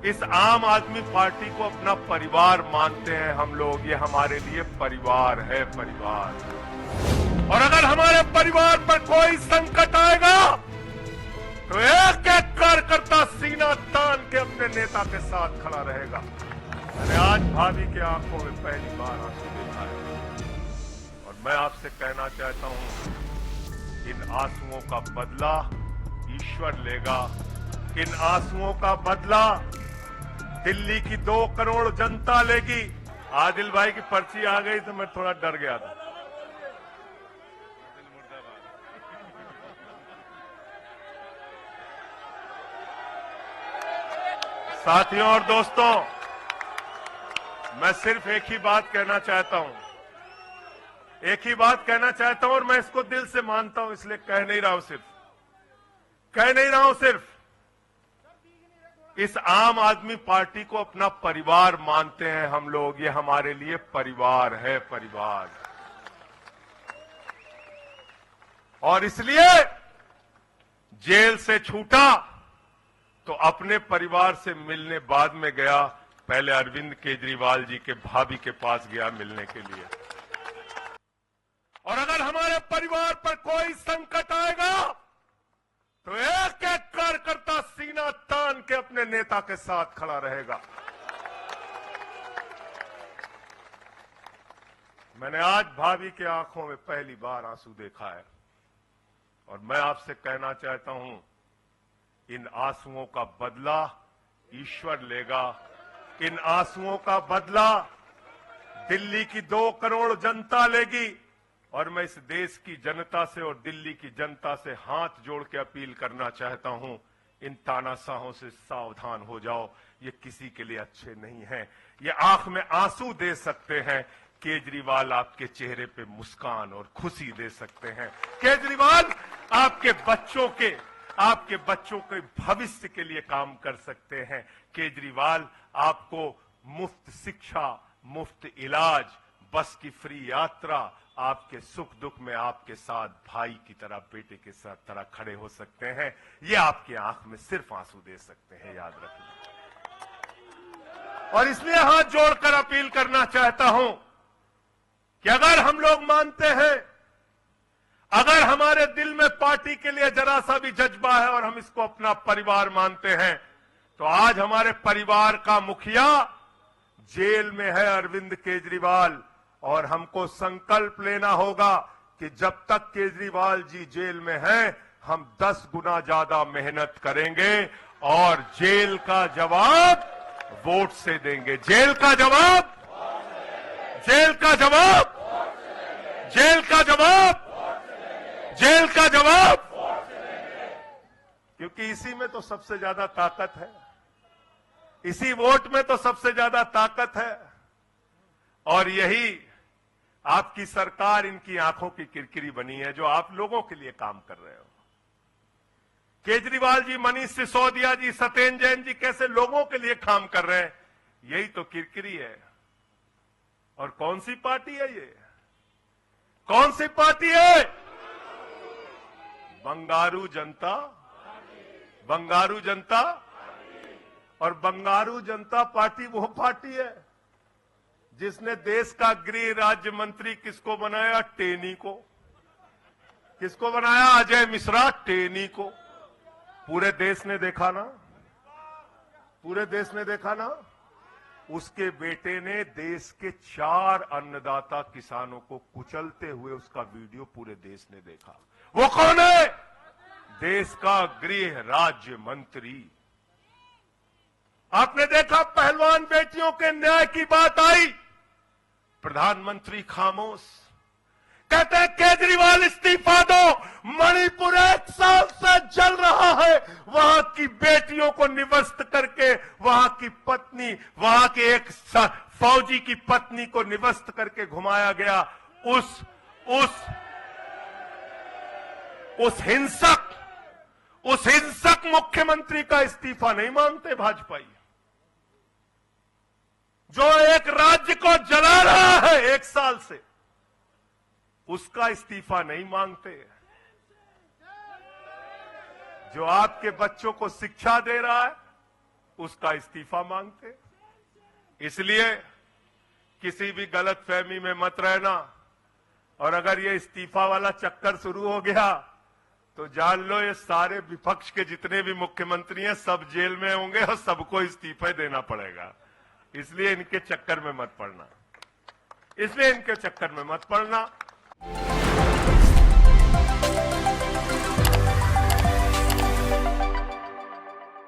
इस आम आदमी पार्टी को अपना परिवार मानते हैं हम लोग। ये हमारे लिए परिवार है, परिवार। और अगर हमारे परिवार पर कोई संकट आएगा तो एक एक कार्यकर्ता सीना तान के अपने नेता के साथ खड़ा रहेगा। मैंने आज भाभी की आंखों में पहली बार आंसू देखा है और मैं आपसे कहना चाहता हूं, इन आंसुओं का बदला ईश्वर लेगा। इन आंसुओं का बदला दिल्ली की 2 करोड़ जनता लेगी। आदिल भाई की पर्ची आ गई तो मैं थोड़ा डर गया था। साथियों और दोस्तों, मैं सिर्फ एक ही बात कहना चाहता हूं, एक ही बात कहना चाहता हूं और मैं इसको दिल से मानता हूं, इसलिए कह नहीं रहा हूं सिर्फ इस आम आदमी पार्टी को अपना परिवार मानते हैं हम लोग। ये हमारे लिए परिवार है, परिवार। और इसलिए जेल से छूटा तो अपने परिवार से मिलने बाद में गया, पहले अरविंद केजरीवाल जी के भाभी के पास गया मिलने के लिए। और अगर हमारे परिवार पर कोई संकट आएगा तो एक एक कार्यकर्ता सीना तान के अपने नेता के साथ खड़ा रहेगा। मैंने आज भाभी की आंखों में पहली बार आंसू देखा है और मैं आपसे कहना चाहता हूं, इन आंसुओं का बदला ईश्वर लेगा। इन आंसुओं का बदला दिल्ली की 2 करोड़ जनता लेगी। और मैं इस देश की जनता से और दिल्ली की जनता से हाथ जोड़ के अपील करना चाहता हूं, इन तानाशाहों से सावधान हो जाओ। ये किसी के लिए अच्छे नहीं हैं। ये आंख में आंसू दे सकते हैं, केजरीवाल आपके चेहरे पे मुस्कान और खुशी दे सकते हैं। केजरीवाल आपके बच्चों के भविष्य के लिए काम कर सकते हैं। केजरीवाल आपको मुफ्त शिक्षा, मुफ्त इलाज, बस की फ्री यात्रा, आपके सुख दुख में आपके साथ भाई की तरह, बेटे के साथ तरह खड़े हो सकते हैं। ये आपकी आंख में सिर्फ आंसू दे सकते हैं, याद रखना। और इसलिए हाथ जोड़कर अपील करना चाहता हूं कि अगर हम लोग मानते हैं, अगर हमारे दिल में पार्टी के लिए जरा सा भी जज्बा है और हम इसको अपना परिवार मानते हैं, तो आज हमारे परिवार का मुखिया जेल में है, अरविंद केजरीवाल। और हमको संकल्प लेना होगा कि जब तक केजरीवाल जी जेल में हैं, हम 10 गुना ज्यादा मेहनत करेंगे और जेल का जवाब वोट से देंगे। जेल का जवाब, जेल का जवाब, जेल का जवाब, जेल का जवाब, क्योंकि इसी में तो सबसे ज्यादा ताकत है, इसी वोट में तो सबसे ज्यादा ताकत है। और यही आपकी सरकार इनकी आंखों की किरकिरी बनी है, जो आप लोगों के लिए काम कर रहे हो। केजरीवाल जी, मनीष सिसोदिया जी, सत्येंद्र जैन जी कैसे लोगों के लिए काम कर रहे हैं, यही तो किरकिरी है। और कौन सी पार्टी है ये? कौन सी पार्टी है? बंगारू जनता, बंगारू जनता। और बंगारू जनता पार्टी वो पार्टी है जिसने देश का गृह राज्य मंत्री किसको बनाया? टेनी को। किसको बनाया? अजय मिश्रा टेनी को। पूरे देश ने देखा ना, पूरे देश ने देखा ना। उसके बेटे ने देश के 4 अन्नदाता किसानों को कुचलते हुए उसका वीडियो पूरे देश ने देखा। वो कौन है? देश का गृह राज्य मंत्री। आपने देखा, पहलवान बेटियों के न्याय की बात आई, प्रधानमंत्री खामोश। कहते हैं केजरीवाल इस्तीफा दो। मणिपुर 1 साल से जल रहा है, वहां की बेटियों को निवस्त करके, वहां की पत्नी, वहां के एक फौजी की पत्नी को निवस्त करके घुमाया गया। उस हिंसक मुख्यमंत्री का इस्तीफा नहीं मांगते भाजपाई, जो एक राज्य को जला रहा है 1 साल से, उसका इस्तीफा नहीं मांगते। जो आपके बच्चों को शिक्षा दे रहा है, उसका इस्तीफा मांगते। इसलिए किसी भी गलतफहमी में मत रहना, और अगर ये इस्तीफा वाला चक्कर शुरू हो गया तो जान लो ये सारे विपक्ष के जितने भी मुख्यमंत्री हैं सब जेल में होंगे और सबको इस्तीफे देना पड़ेगा। इसलिए इनके चक्कर में मत पड़ना।